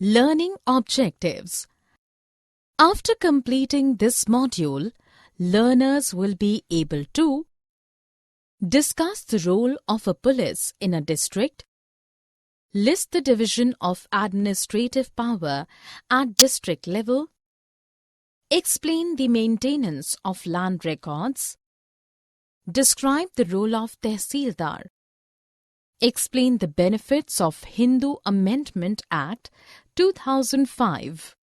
Learning objectives. After completing this module, learners will be able to discuss the role of a police in a district, list the division of administrative power at district level, explain the maintenance of land records, describe the role of Tehsildar, explain the benefits of Hindu Amendment Act 2005.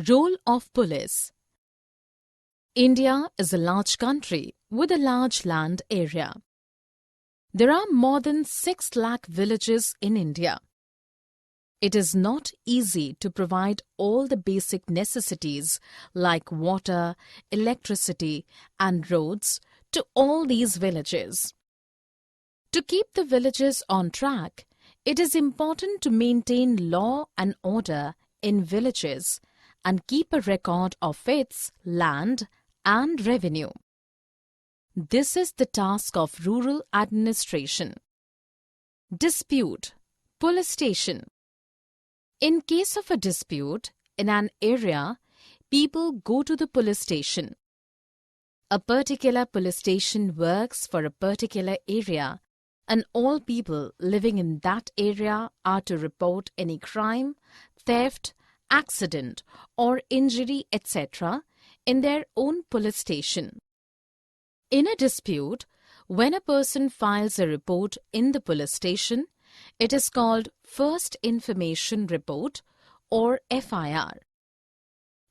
Role of police. India is a large country with a large land area. There are more than 6 lakh villages in India. It is not easy to provide all the basic necessities like water, electricity and roads to all these villages. To keep the villages on track, it is important to maintain law and order in villages and keep a record of its land and revenue. This is the task of rural administration. Dispute. Police station. In case of a dispute in an area, people go to the police station. A particular police station works for a particular area, and all people living in that area are to report any crime, theft, accident or injury, etc. in their own police station. In a dispute, when a person files a report in the police station, it is called First Information Report or FIR.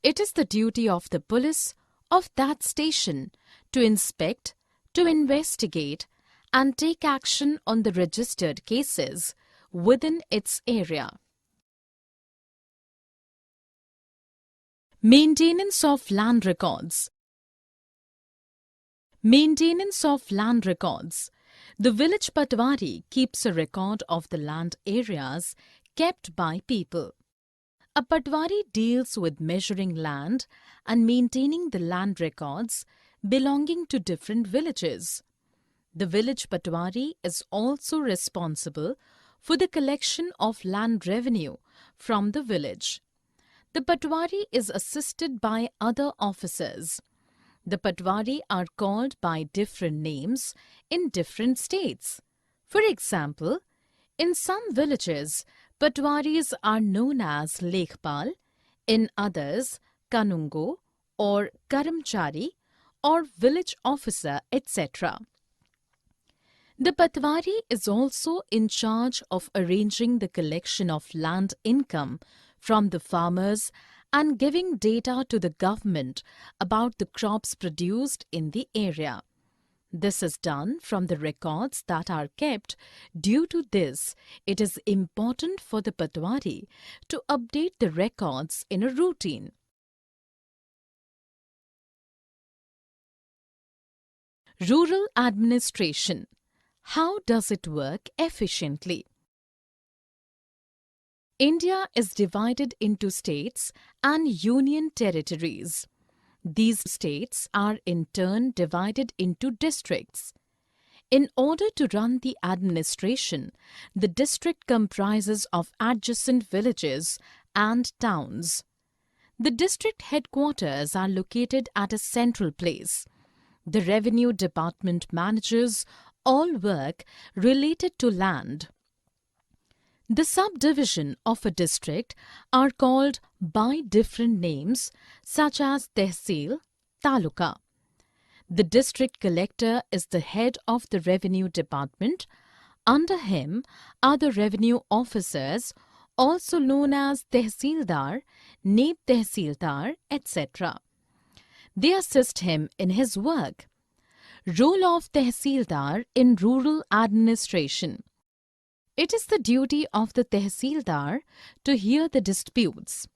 It is the duty of the police of that station to inspect, to investigate and take action on the registered cases within its area. Maintenance of land records. Maintenance of land records. The village patwari keeps a record of the land areas kept by people. A patwari deals with measuring land and maintaining the land records belonging to different villages. The village patwari is also responsible for the collection of land revenue from the village. The patwari is assisted by other officers. The patwari are called by different names in different states. For example, in some villages, patwaris are known as Lekhpal, in others, Kanungo or Karamchari or village officer, etc. The patwari is also in charge of arranging the collection of land income from the farmers and giving data to the government about the crops produced in the area. This is done from the records that are kept. Due to this, it is important for the patwari to update the records in a routine. Rural administration. How does it work efficiently? India is divided into states and union territories. These states are in turn divided into districts. In order to run the administration, the district comprises of adjacent villages and towns. The district headquarters are located at a central place. The revenue department manages all work related to land. The subdivision of a district are called by different names such as Tehsil, Taluka. The district collector is the head of the revenue department. Under him are the revenue officers, also known as Tehsildar, Naib Tehsildar, etc. They assist him in his work. Role of Tehsildar in rural administration. It is the duty of the Tehsildar to hear the disputes,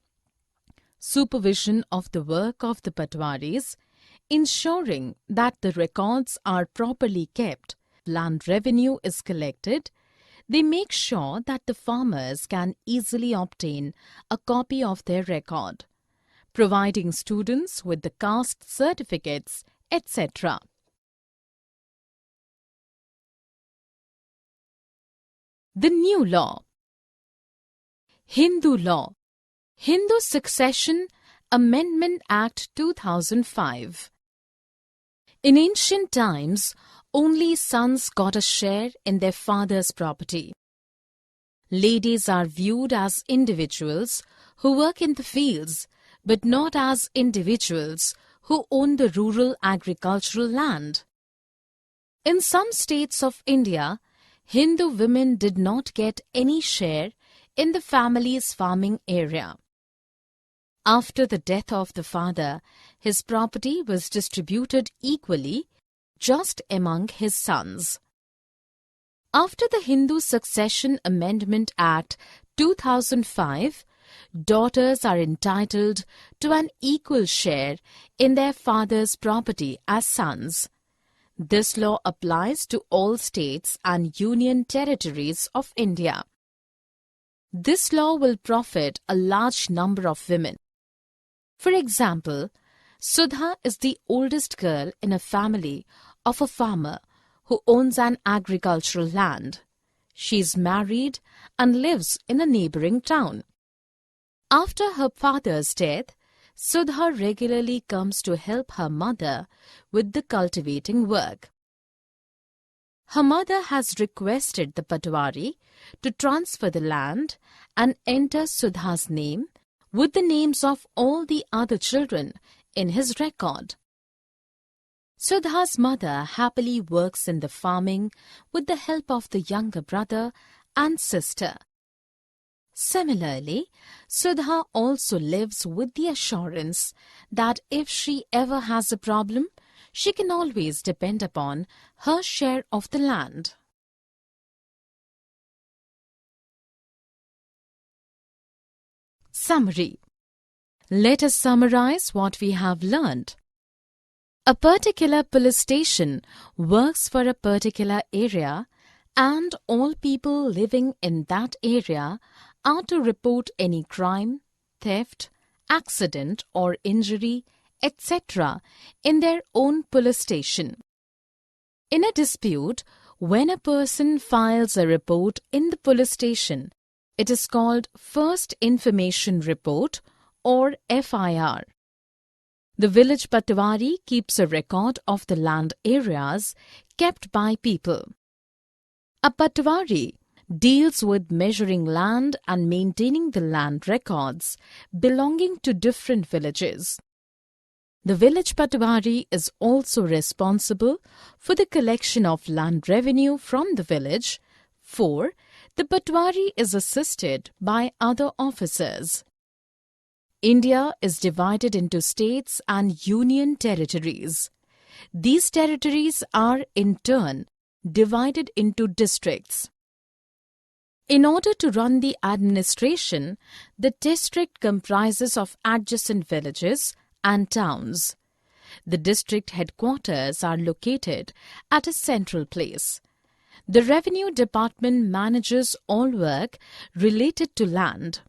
supervision of the work of the patwaris, ensuring that the records are properly kept, land revenue is collected. They make sure that the farmers can easily obtain a copy of their record, providing students with the caste certificates, etc. The new law. Hindu law. Hindu Succession Amendment Act 2005. In ancient times, only sons got a share in their father's property. Ladies are viewed as individuals who work in the fields, but not as individuals who own the rural agricultural land. In some states of India, Hindu women did not get any share in the family's farming area. After the death of the father, his property was distributed equally just among his sons. After the Hindu Succession Amendment Act 2005, daughters are entitled to an equal share in their father's property as sons. This law applies to all states and union territories of India. This law will profit a large number of women. For example, Sudha is the oldest girl in a family of a farmer who owns an agricultural land. She is married and lives in a neighboring town. After her father's death, Sudha regularly comes to help her mother with the cultivating work. Her mother has requested the Patwari to transfer the land and enter Sudha's name with the names of all the other children in his record. Sudha's mother happily works in the farming with the help of the younger brother and sister. Similarly, Sudha also lives with the assurance that if she ever has a problem, she can always depend upon her share of the land. Summary. Let us summarize what we have learned. A particular police station works for a particular area, and all people living in that area are to report any crime, theft, accident or injury, etc. in their own police station. In a dispute, when a person files a report in the police station, it is called First Information Report or FIR. The village Patwari keeps a record of the land areas kept by people. A Patwari deals with measuring land and maintaining the land records belonging to different villages. The village Patwari is also responsible for the collection of land revenue from the village, for the Patwari is assisted by other officers. India is divided into states and union territories. These territories are, in turn, divided into districts. In order to run the administration, the district comprises of adjacent villages and towns. The district headquarters are located at a central place. The Revenue Department manages all work related to land.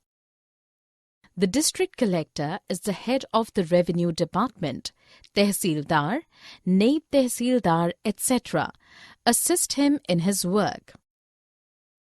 The district collector is the head of the Revenue Department. Tehsildar, Naib Tehsildar, etc. assist him in his work.